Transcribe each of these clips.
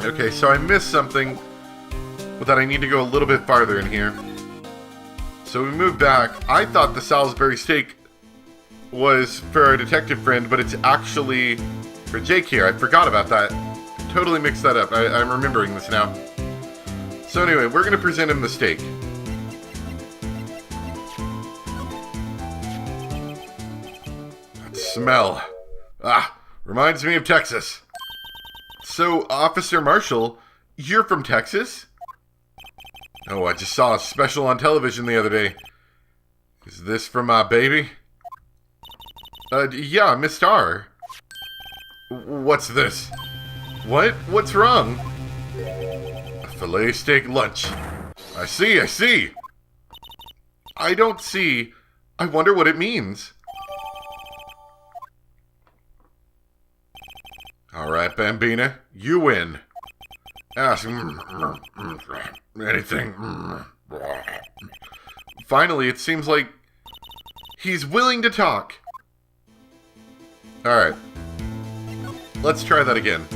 Okay, so I missed something, but that I need to go a little bit farther in here. So we moved back. I thought the Salisbury steak was for our detective friend, but it's actually for Jake here. I forgot about that. Totally mixed that up. I'm remembering this now. So anyway, we're going to present him the steak. That smell. Reminds me of Texas. So, Officer Marshall, you're from Texas? Oh, I just saw a special on television the other day. Is this from my baby? Yeah, Miss Starr. What's this? What? What's wrong? A filet steak lunch. I see. I don't see. I wonder what it means. Alright, Bambina, you win. Ask anything. Finally, it seems like he's willing to talk. Alright. Let's try that again.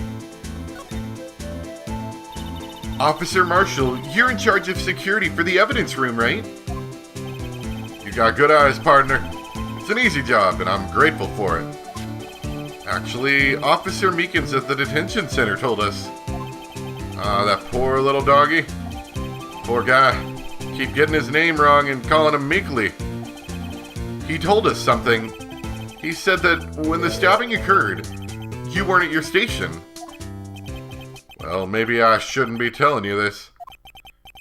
Officer Marshall, you're in charge of security for the evidence room, right? You got good eyes, partner. It's an easy job, and I'm grateful for it. Actually, Officer Meekins at the detention center told us. That poor little doggy. Poor guy. Keep getting his name wrong and calling him Meekly. He told us something. He said that when the stabbing occurred, you weren't at your station. Well, maybe I shouldn't be telling you this.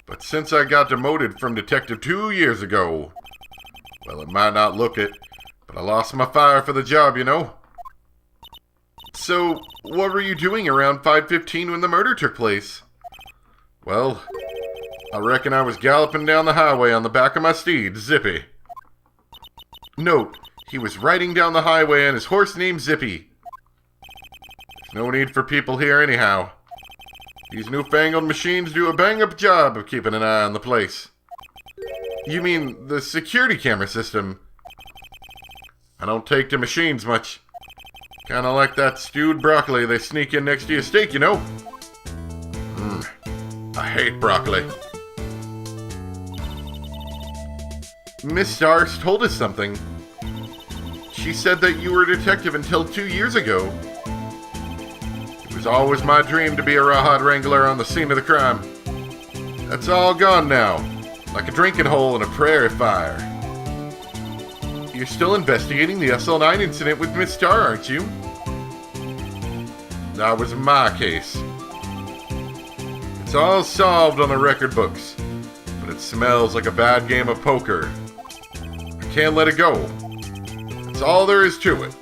But since I got demoted from detective 2 years ago, well, it might not look it, but I lost my fire for the job, you know? So, what were you doing around 5:15 when the murder took place? Well, I reckon I was galloping down the highway on the back of my steed, Zippy. Note, he was riding down the highway on his horse named Zippy. There's no need for people here anyhow. These newfangled machines do a bang-up job of keeping an eye on the place. You mean the security camera system? I don't take to machines much. Kinda like that stewed broccoli they sneak in next to your steak, you know? I hate broccoli. Miss Stars told us something. She said that you were a detective until 2 years ago. It was always my dream to be a rawhide wrangler on the scene of the crime. That's all gone now, like a drinking hole in a prairie fire. You're still investigating the SL9 incident with Miss Starr, aren't you? That was my case. It's all solved on the record books, but it smells like a bad game of poker. I can't let it go. That's all there is to it.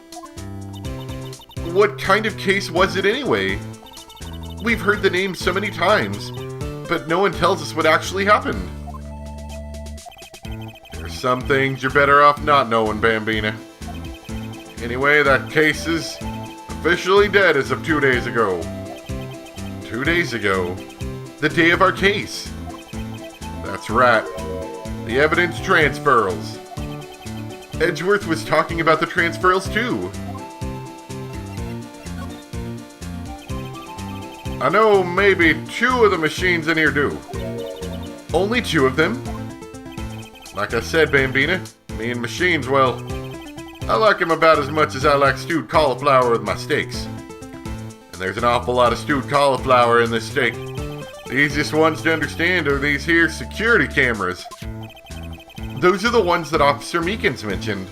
What kind of case was it anyway? We've heard the name so many times, but no one tells us what actually happened. There's some things you're better off not knowing, Bambina. Anyway, that case is officially dead as of 2 days ago. 2 days ago? The day of our case. That's right. The evidence transfers. Edgeworth was talking about the transfers too. I know maybe 2 of the machines in here do. Only 2 of them? Like I said, Bambina, me and machines, well, I like them about as much as I like stewed cauliflower with my steaks. And there's an awful lot of stewed cauliflower in this steak. The easiest ones to understand are these here security cameras. Those are the ones that Officer Meekins mentioned.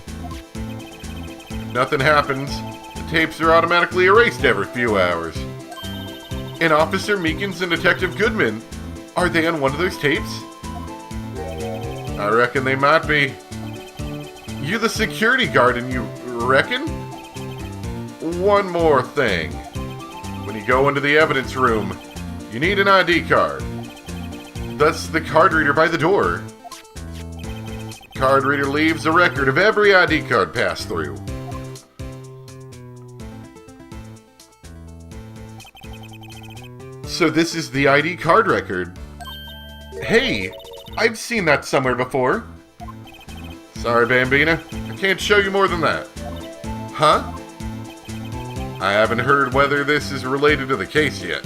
If nothing happens, the tapes are automatically erased every few hours. And Officer Meekins and Detective Goodman, are they on one of those tapes? I reckon they might be. You're the security guard and you reckon? One more thing. When you go into the evidence room, you need an ID card. That's the card reader by the door. The card reader leaves a record of every ID card passed through. So this is the ID card record. Hey, I've seen that somewhere before. Sorry, Bambina. I can't show you more than that. Huh? I haven't heard whether this is related to the case yet.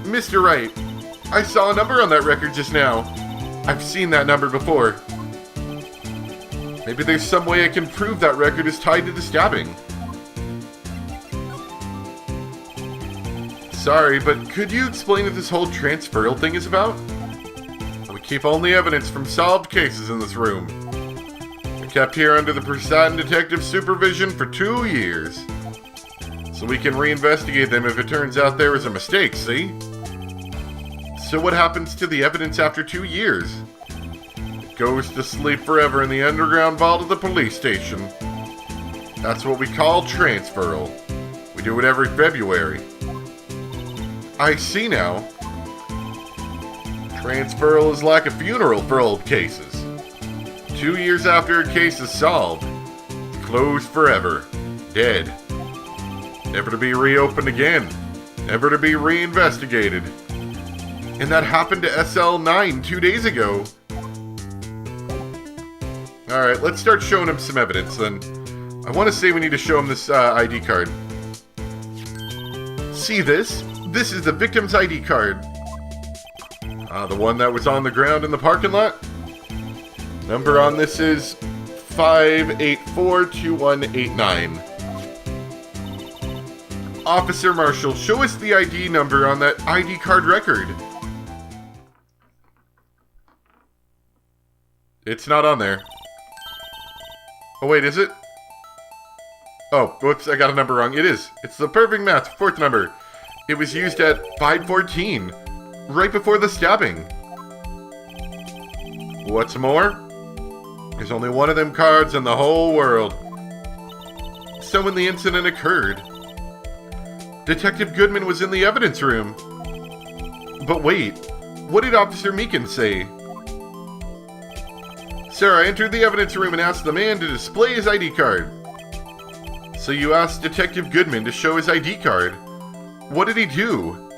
Mr. Wright, I saw a number on that record just now. I've seen that number before. Maybe there's some way I can prove that record is tied to the stabbing. Sorry, but could you explain what this whole transferal thing is about? We keep only evidence from solved cases in this room. We're kept here under the Poseidon Detective supervision for 2 years. So we can reinvestigate them if it turns out there was a mistake, see? So what happens to the evidence after 2 years? It goes to sleep forever in the underground vault of the police station. That's what we call transferal. We do it every February. I see now. Transferal is like a funeral for old cases. 2 years after a case is solved, it's closed forever. Dead. Never to be reopened again. Never to be reinvestigated. And that happened to SL9 2 days ago. Alright, let's start showing him some evidence then. I want to say we need to show him this ID card. See this? This is the victim's ID card. The one that was on the ground in the parking lot? Number on this is 5842189. Officer Marshall, show us the ID number on that ID card record. It's not on there. Oh wait, is it? Oh, whoops, I got a number wrong. It is. It's the perfect match, 4th number. It was used at 5:14, right before the stabbing. What's more? There's only one of them cards in the whole world. So when the incident occurred, Detective Goodman was in the evidence room. But wait, what did Officer Meekin say? Sir, I entered the evidence room and asked the man to display his ID card. So you asked Detective Goodman to show his ID card. What did he do?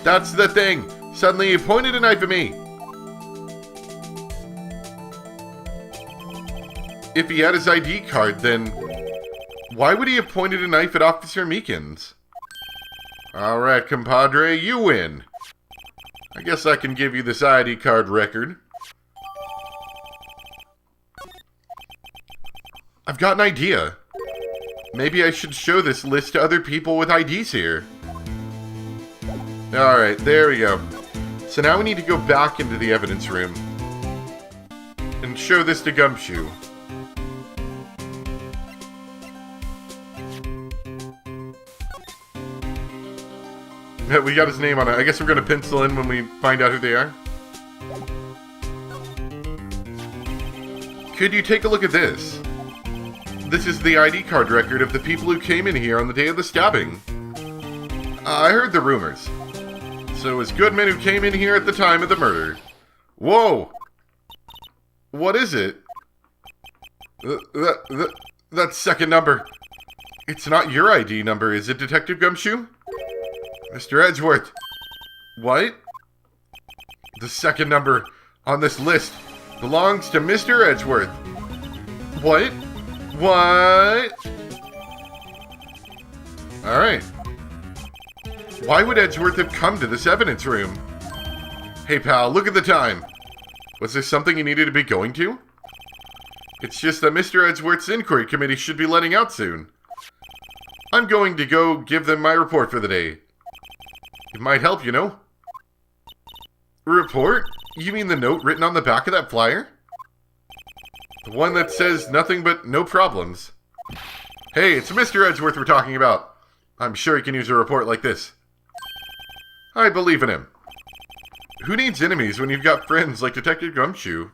That's the thing. Suddenly he pointed a knife at me. If he had his ID card, then why would he have pointed a knife at Officer Meekins? Alright, compadre, you win. I guess I can give you this ID card record. I've got an idea. Maybe I should show this list to other people with IDs here. Alright, there we go. So now we need to go back into the evidence room and show this to Gumshoe. We got his name on it. I guess we're going to pencil in when we find out who they are. Could you take a look at this? This is the ID card record of the people who came in here on the day of the stabbing. I heard the rumors. So it was Goodman who came in here at the time of the murder. Whoa! What is it? That second number. It's not your ID number, is it, Detective Gumshoe? Mr. Edgeworth. What? The second number on this list belongs to Mr. Edgeworth. What? What? Alright. Why would Edgeworth have come to this evidence room? Hey pal, look at the time. Was there something you needed to be going to? It's just that Mr. Edgeworth's inquiry committee should be letting out soon. I'm going to go give them my report for the day. It might help, you know. Report? You mean the note written on the back of that flyer? The one that says nothing but no problems. Hey, it's Mr. Edgeworth we're talking about. I'm sure he can use a report like this. I believe in him. Who needs enemies when you've got friends like Detective Gumshoe?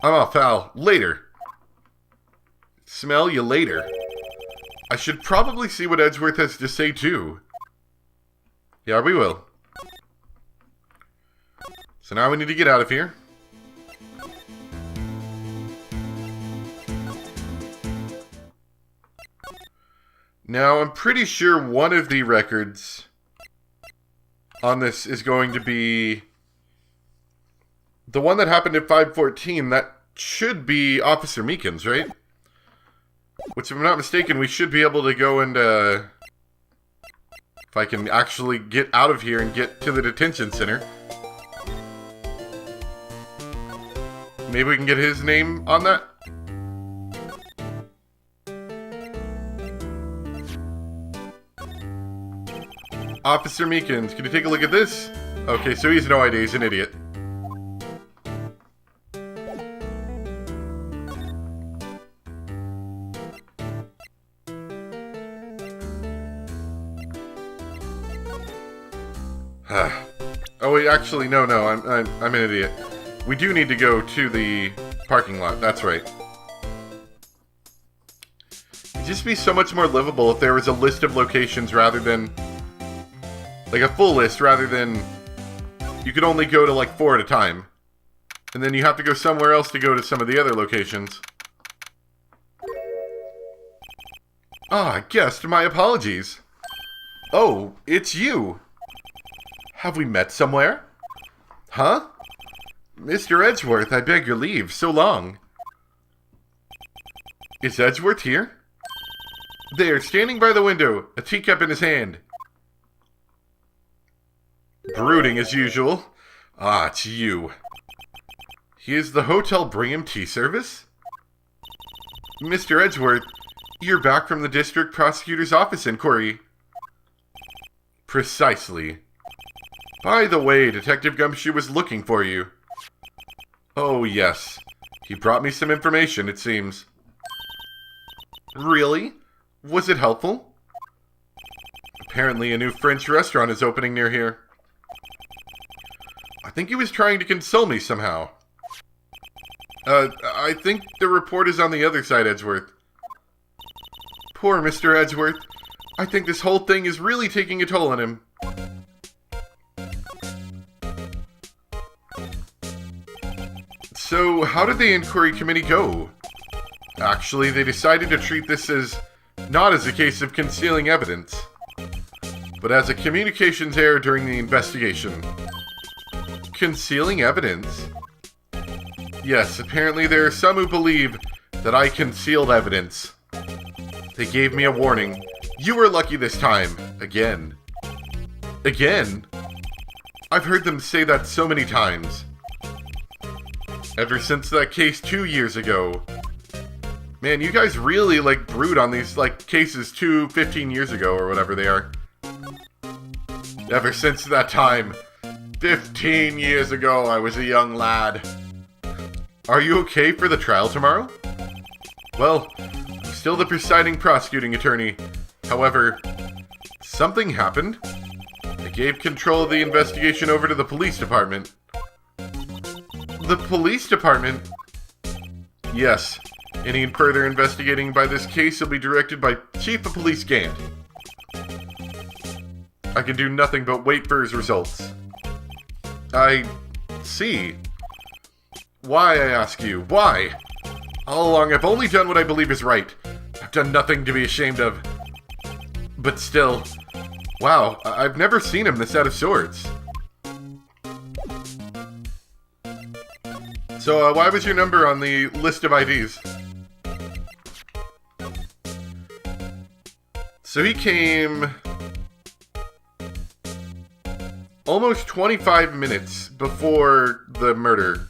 I'm off, pal. Later. Smell you later. I should probably see what Edgeworth has to say, too. Yeah, we will. So now we need to get out of here. Now, I'm pretty sure one of the records on this is going to be the one that happened at 5:14. That should be Officer Meekins, right? Which, if I'm not mistaken, we should be able to go and If I can actually get out of here and get to the detention center. Maybe we can get his name on that? Officer Meekins, can you take a look at this? Okay, so he's no idea, he's an idiot. Oh wait, actually, no, I'm an idiot. We do need to go to the parking lot, that's right. It'd just be so much more livable if there was a list of locations rather than... like a full list rather than... you could only go to like 4 at a time. And then you have to go somewhere else to go to some of the other locations. Ah, guest, my apologies. Oh, it's you. Have we met somewhere? Huh? Mr. Edgeworth, I beg your leave. So long. Is Edgeworth here? There, standing by the window, a teacup in his hand. Brooding as usual. Ah, it's you. He is the Hotel Brigham tea service? Mr. Edgeworth, you're back from the district prosecutor's office inquiry. Precisely. By the way, Detective Gumshoe was looking for you. Oh, yes. He brought me some information, it seems. Really? Was it helpful? Apparently a new French restaurant is opening near here. I think he was trying to console me somehow. I think the report is on the other side, Edgeworth. Poor Mr. Edgeworth. I think this whole thing is really taking a toll on him. So, how did the inquiry committee go? Actually, they decided to treat this as not as a case of concealing evidence, but as a communications error during the investigation. Concealing evidence? Yes, apparently there are some who believe that I concealed evidence. They gave me a warning. You were lucky this time. Again. Again? I've heard them say that so many times. Ever since that case 2 years ago. Man, you guys really, brood on these, cases 15 years ago or whatever they are. Ever since that time. 15 years ago, I was a young lad. Are you okay for the trial tomorrow? Well, I'm still the presiding prosecuting attorney. However, something happened. I gave control of the investigation over to the police department. The police department? Yes. Any further investigating by this case will be directed by Chief of Police Gant. I can do nothing but wait for his results. I see. Why, I ask you? Why? All along, I've only done what I believe is right. I've done nothing to be ashamed of. But still, wow, I've never seen him this out of sorts. So, why was your number on the list of IDs? So he came almost 25 minutes before the murder,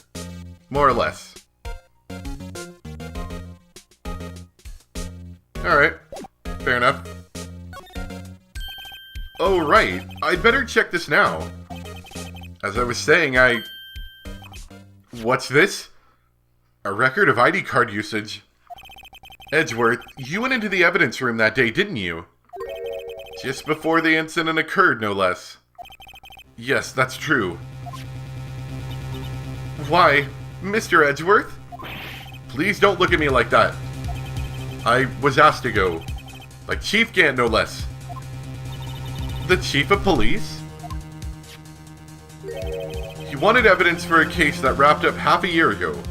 more or less. Alright, fair enough. Oh, right, I'd better check this now. As I was saying, What's this? A record of ID card usage. Edgeworth, you went into the evidence room that day, didn't you? Just before the incident occurred, no less. Yes, that's true. Why, Mr. Edgeworth? Please don't look at me like that. I was asked to go. By Chief Gant, no less. The Chief of Police? He wanted evidence for a case that wrapped up half a year ago.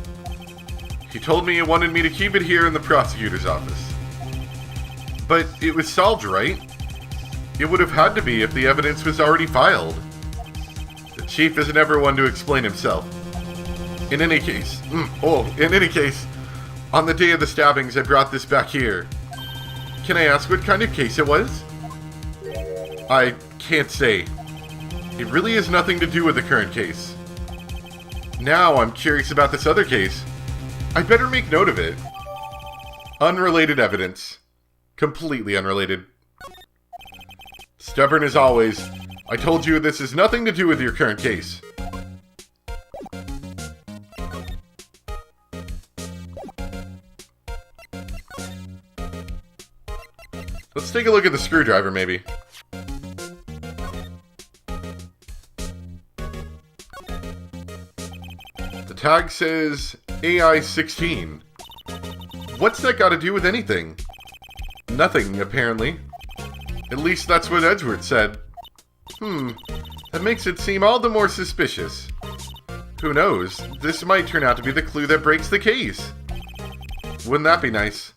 He told me he wanted me to keep it here in the prosecutor's office. But it was solved, right? It would have had to be if the evidence was already filed. The chief isn't ever one to explain himself. In any case, on the day of the stabbings, I brought this back here. Can I ask what kind of case it was? I can't say. It really has nothing to do with the current case. Now I'm curious about this other case. I'd better make note of it. Unrelated evidence. Completely unrelated. Stubborn as always. I told you this has nothing to do with your current case. Let's take a look at the screwdriver, maybe. The tag says AI-16. What's that got to do with anything? Nothing, apparently. At least that's what Edgeworth said. That makes it seem all the more suspicious. Who knows? This might turn out to be the clue that breaks the case. Wouldn't that be nice?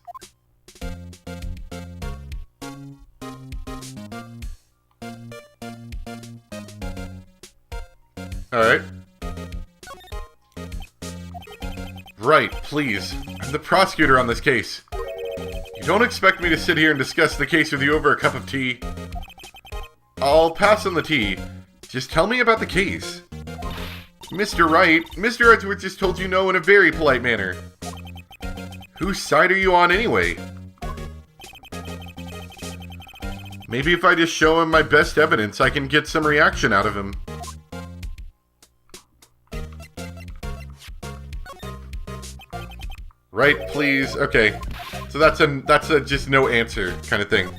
Alright. Right, please. I'm the prosecutor on this case. You don't expect me to sit here and discuss the case with you over a cup of tea. I'll pass on the tea. Just tell me about the case. Mr. Wright, Mr. Edgeworth just told you no in a very polite manner. Whose side are you on anyway? Maybe if I just show him my best evidence, I can get some reaction out of him. Right, please. Okay. So that's a just no answer kind of thing.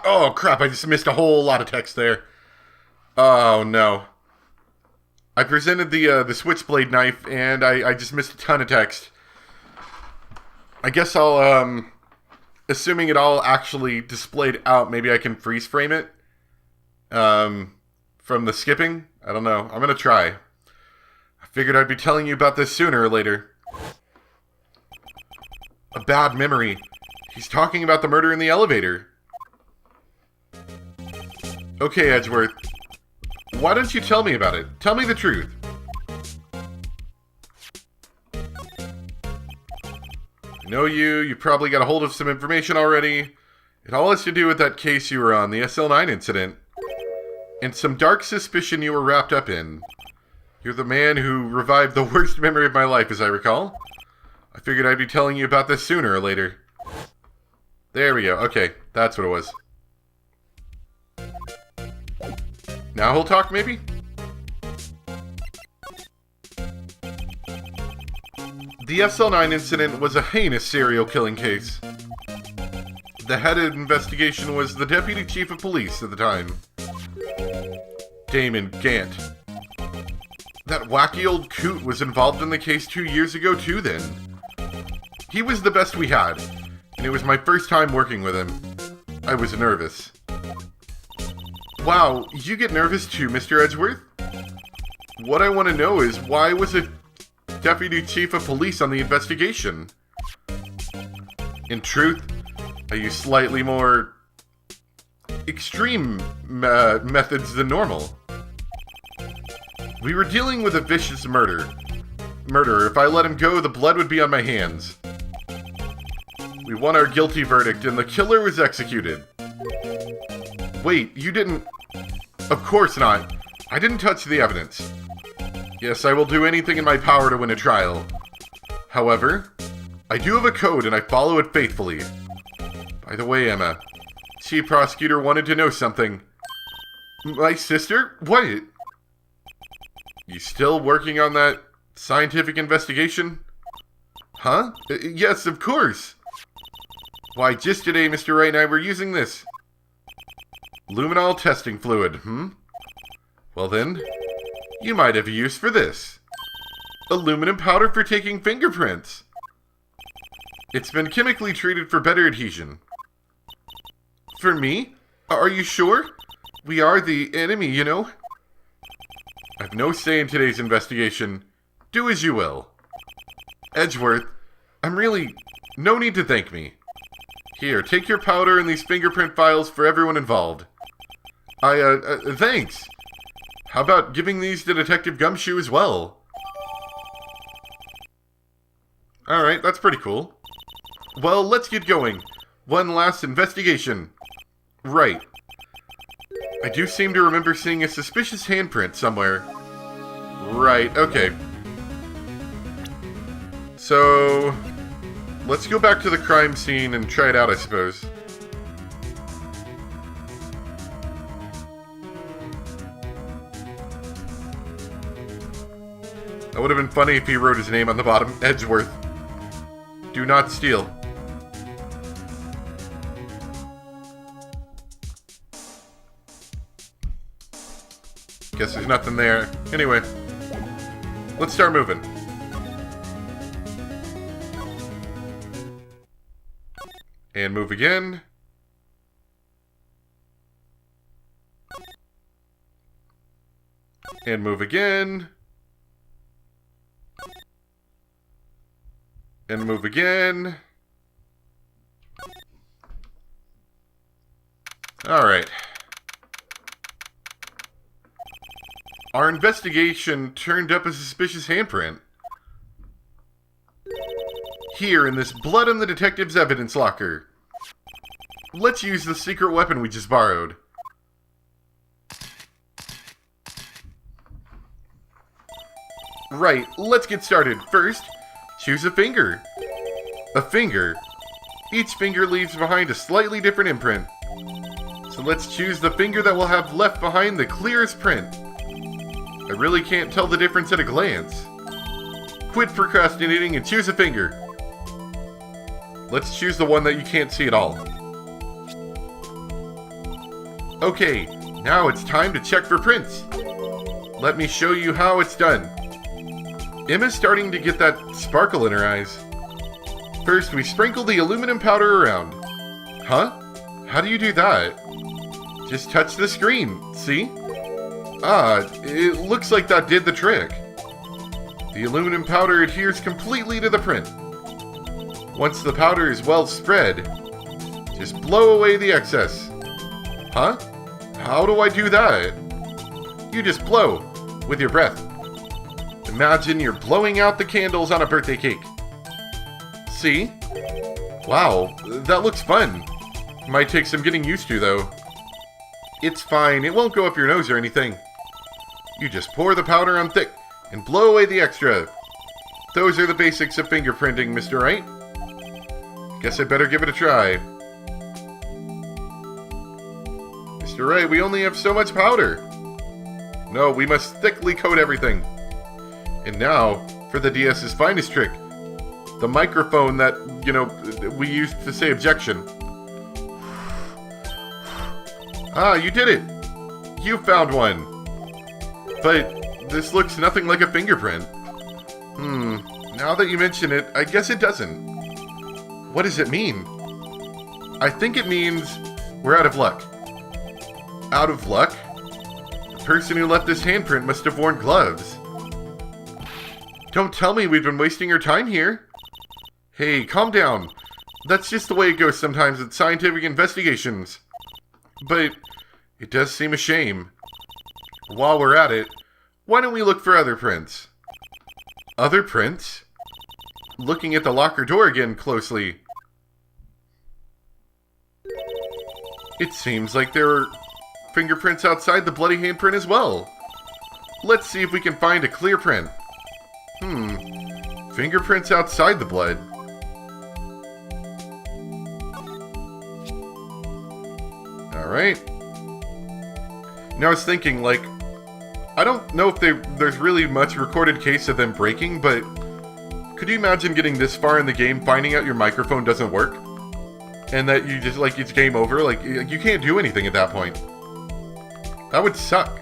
Oh crap, I just missed a whole lot of text there. Oh no. I presented the switchblade knife and I just missed a ton of text. I guess I'll, assuming it all actually displayed out, maybe I can freeze frame it. From the skipping? I don't know. I'm gonna try. I figured I'd be telling you about this sooner or later. A bad memory. He's talking about the murder in the elevator. Okay, Edgeworth. Why don't you tell me about it? Tell me the truth. I know you probably got a hold of some information already. It all has to do with that case you were on, the SL9 incident. And some dark suspicion you were wrapped up in. You're the man who revived the worst memory of my life, as I recall. I figured I'd be telling you about this sooner or later. There we go. Okay, that's what it was. Now he'll talk, maybe? The SL9 incident was a heinous serial killing case. The head of investigation was the Deputy Chief of Police at the time, Damon Gant. That wacky old coot was involved in the case 2 years ago too then. He was the best we had, and it was my first time working with him. I was nervous. Wow, you get nervous too, Mr. Edgeworth? What I want to know is, why was a Deputy Chief of Police on the investigation? In truth, I use slightly more extreme methods than normal. We were dealing with a vicious murderer. If I let him go, the blood would be on my hands. We won our guilty verdict, and the killer was executed. Wait, you didn't... Of course not. I didn't touch the evidence. Yes, I will do anything in my power to win a trial. However, I do have a code, and I follow it faithfully. By the way, Emma, Chief Prosecutor wanted to know something. My sister? What? You still working on that scientific investigation? Huh? Yes, of course. Why, just today, Mr. Wright and I were using this. Luminol testing fluid, Well then, you might have a use for this. Aluminum powder for taking fingerprints. It's been chemically treated for better adhesion. For me? Are you sure? We are the enemy, you know? I've no say in today's investigation. Do as you will. Edgeworth, I'm really... No need to thank me. Here, take your powder and these fingerprint files for everyone involved. Thanks. How about giving these to Detective Gumshoe as well? Alright, that's pretty cool. Well, let's get going. One last investigation. Right. I do seem to remember seeing a suspicious handprint somewhere. Right, okay. So, let's go back to the crime scene and try it out, I suppose. That would have been funny if he wrote his name on the bottom. Edgeworth. Do not steal. Guess there's nothing there. Anyway, let's start moving. And move again. And move again. And move again. Alright. Our investigation turned up a suspicious handprint. Here in this blood on the detective's evidence locker. Let's use the secret weapon we just borrowed. Right, let's get started. First, choose a finger. A finger. Each finger leaves behind a slightly different imprint. So let's choose the finger that will have left behind the clearest print. I really can't tell the difference at a glance. Quit procrastinating and choose a finger. Let's choose the one that you can't see at all. Okay, now it's time to check for prints. Let me show you how it's done. Emma's starting to get that sparkle in her eyes. First, we sprinkle the aluminum powder around. Huh? How do you do that? Just touch the screen, see? Ah, it looks like that did the trick. The aluminum powder adheres completely to the print. Once the powder is well spread, just blow away the excess. Huh? How do I do that? You just blow, with your breath. Imagine you're blowing out the candles on a birthday cake. See? Wow, that looks fun. Might take some getting used to, though. It's fine, it won't go up your nose or anything. You just pour the powder on thick and blow away the extra. Those are the basics of fingerprinting, Mr. Wright. Guess I better give it a try. Mr. Wright, we only have so much powder. No, we must thickly coat everything. And now, for the DS's finest trick. The microphone that, we used to say objection. Ah, you did it! You found one! But this looks nothing like a fingerprint. Now that you mention it, I guess it doesn't. What does it mean? I think it means we're out of luck. Out of luck? The person who left this handprint must have worn gloves. Don't tell me we've been wasting your time here. Hey, calm down. That's just the way it goes sometimes with scientific investigations. But it does seem a shame. While we're at it, why don't we look for other prints? Other prints? Looking at the locker door again closely. It seems like there are fingerprints outside the bloody handprint as well. Let's see if we can find a clear print. Fingerprints outside the blood. Alright. Now I was thinking, I don't know if there's really much recorded case of them breaking, but could you imagine getting this far in the game, finding out your microphone doesn't work? And that you just, it's game over? You can't do anything at that point. That would suck.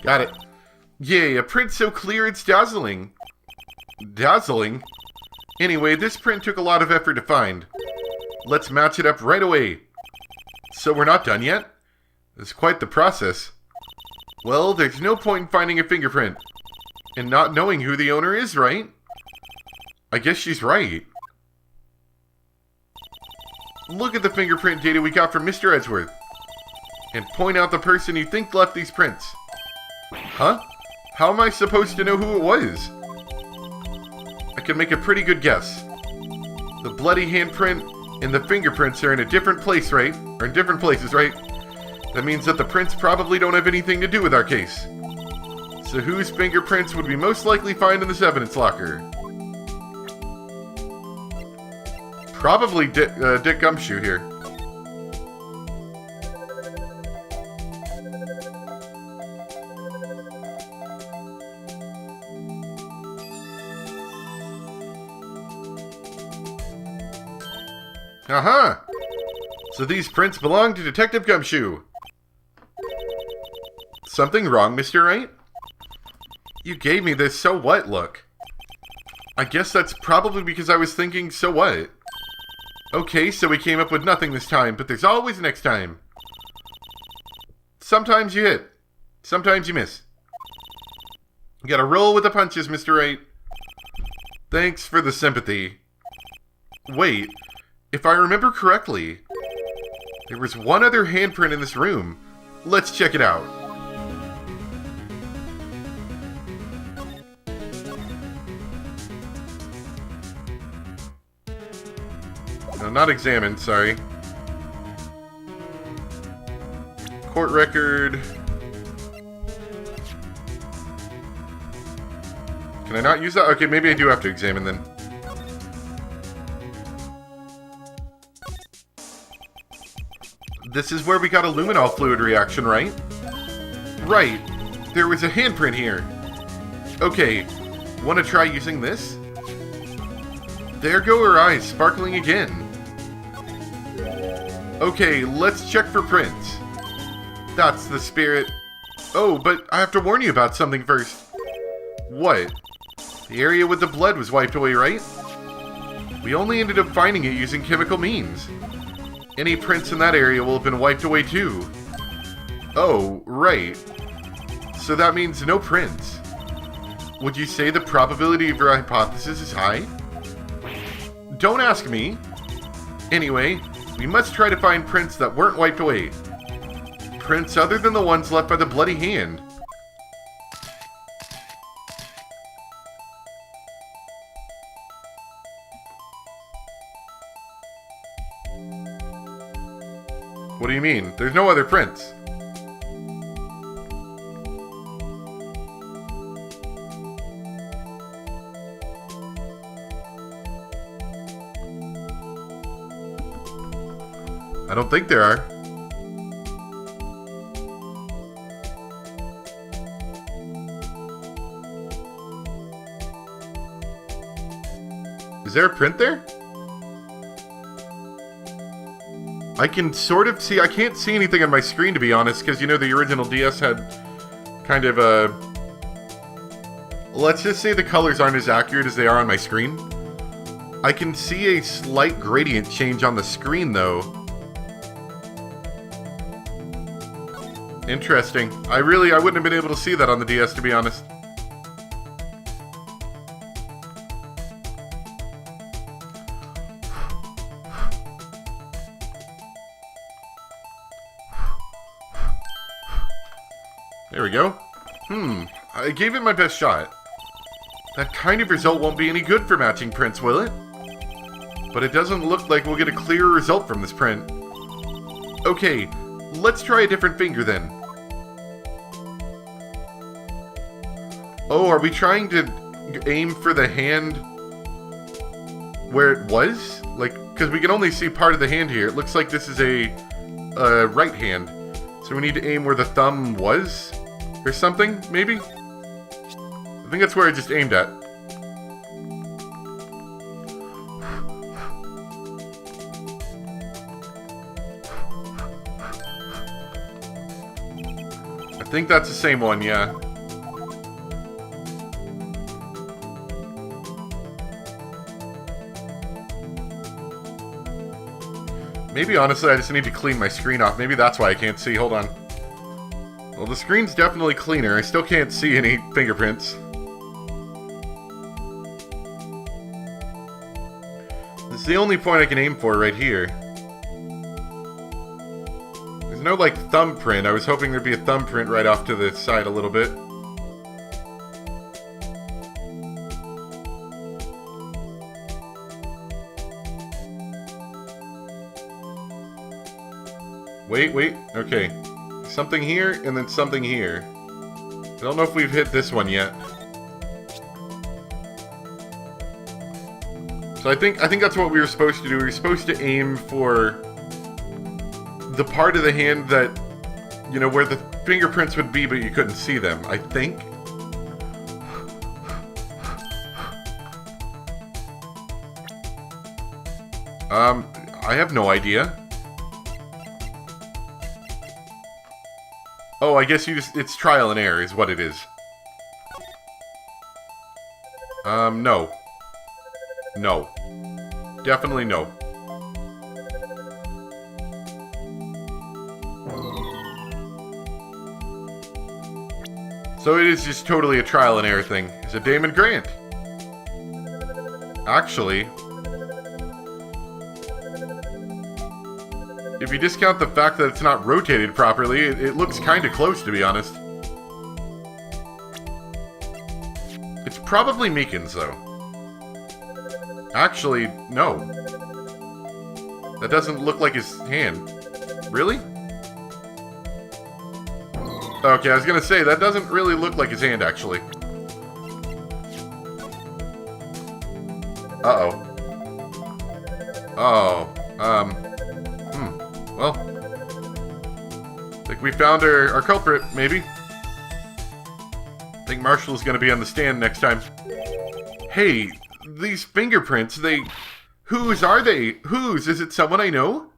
Got it. Yay, a print so clear it's dazzling. Dazzling? Anyway, this print took a lot of effort to find. Let's match it up right away. So we're not done yet? It's quite the process. Well, there's no point in finding a fingerprint and not knowing who the owner is, right? I guess she's right. Look at the fingerprint data we got from Mr. Edgeworth and point out the person you think left these prints. Huh? How am I supposed to know who it was? I can make a pretty good guess. The bloody handprint and the fingerprints are in a different place, right? Or in different places, right? That means that the prints probably don't have anything to do with our case. So whose fingerprints would we most likely find in this evidence locker? Probably Dick Gumshoe here. Aha! So these prints belong to Detective Gumshoe. Something wrong, Mr. Wright? You gave me this so what look. I guess that's probably because I was thinking so what. Okay, so we came up with nothing this time, but there's always next time. Sometimes you hit. Sometimes you miss. You gotta roll with the punches, Mr. Wright. Thanks for the sympathy. Wait, if I remember correctly, there was one other handprint in this room. Let's check it out. No, not examined, sorry. Court record. Can I not use that? Okay, maybe I do have to examine then. This is where we got a luminol fluid reaction, right? Right. There was a handprint here. Okay, want to try using this? There go her eyes, sparkling again. Okay, let's check for prints. That's the spirit. Oh, but I have to warn you about something first. What? The area with the blood was wiped away, right? We only ended up finding it using chemical means. Any prints in that area will have been wiped away too. Oh, right. So that means no prints. Would you say the probability of your hypothesis is high? Don't ask me. Anyway, we must try to find prints that weren't wiped away. Prints other than the ones left by the bloody hand. What do you mean? There's no other prints. I don't think there are. Is there a print there? I can sort of see, I can't see anything on my screen to be honest, because you know the original DS had kind of a... Let's just say the colors aren't as accurate as they are on my screen. I can see a slight gradient change on the screen though. Interesting. I wouldn't have been able to see that on the DS to be honest. There we go. I gave it my best shot. That kind of result won't be any good for matching prints, will it? But it doesn't look like we'll get a clear result from this print. Okay, let's try a different finger then. Oh, are we trying to aim for the hand where it was? Like, because we can only see part of the hand here. It looks like this is a right hand. So we need to aim where the thumb was? Or something, maybe? I think that's where I just aimed at. I think that's the same one, yeah. Maybe, honestly, I just need to clean my screen off. Maybe that's why I can't see. Hold on. Well, the screen's definitely cleaner. I still can't see any fingerprints. This is the only point I can aim for right here. There's no, like, thumbprint. I was hoping there'd be a thumbprint right off to the side a little bit. Wait. Okay. Something here, and then something here. I don't know if we've hit this one yet. So I think that's what we were supposed to do. We were supposed to aim for the part of the hand that, you know, where the fingerprints would be, but you couldn't see them, I think. I have no idea. Oh, I guess it's trial and error is what it is. No. No. Definitely no. So it is just totally a trial and error thing. It's a Damon Grant. Actually, if you discount the fact that it's not rotated properly, it looks kind of close, to be honest. It's probably Meekin's, though. Actually, no. That doesn't look like his hand. Really? Okay, I was gonna say, that doesn't really look like his hand, actually. Uh-oh. Well, I think we found our culprit, maybe. I think Marshall's gonna be on the stand next time. Hey, these fingerprints, whose are they? Whose? Is it someone I know?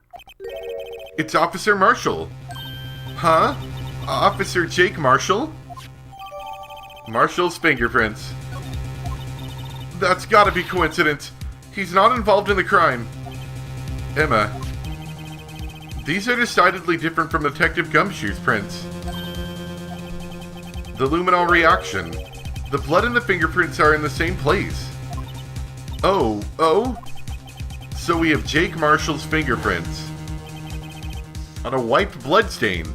It's Officer Marshall. Huh? Officer Jake Marshall? Marshall's fingerprints. That's gotta be coincidence. He's not involved in the crime. Emma. These are decidedly different from Detective Gumshoe's prints. The luminol reaction. The blood and the fingerprints are in the same place. Oh? So we have Jake Marshall's fingerprints on a wiped bloodstain.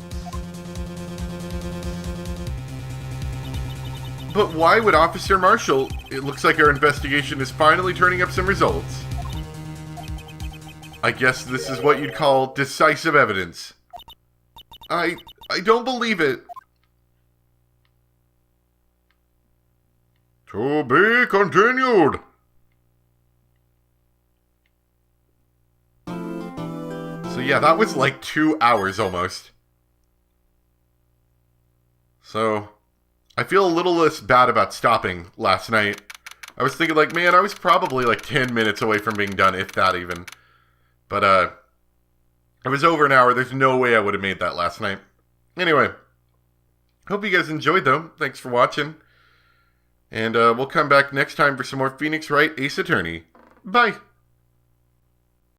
But why would Officer Marshall... It looks like our investigation is finally turning up some results. I guess this is what you'd call decisive evidence. I don't believe it. To be continued. So yeah, that was like 2 hours almost. So, I feel a little less bad about stopping last night. I was thinking like, man, I was probably like 10 minutes away from being done, if that even. But, it was over an hour. There's no way I would have made that last night. Anyway, hope you guys enjoyed, though. Thanks for watching. And, we'll come back next time for some more Phoenix Wright Ace Attorney. Bye!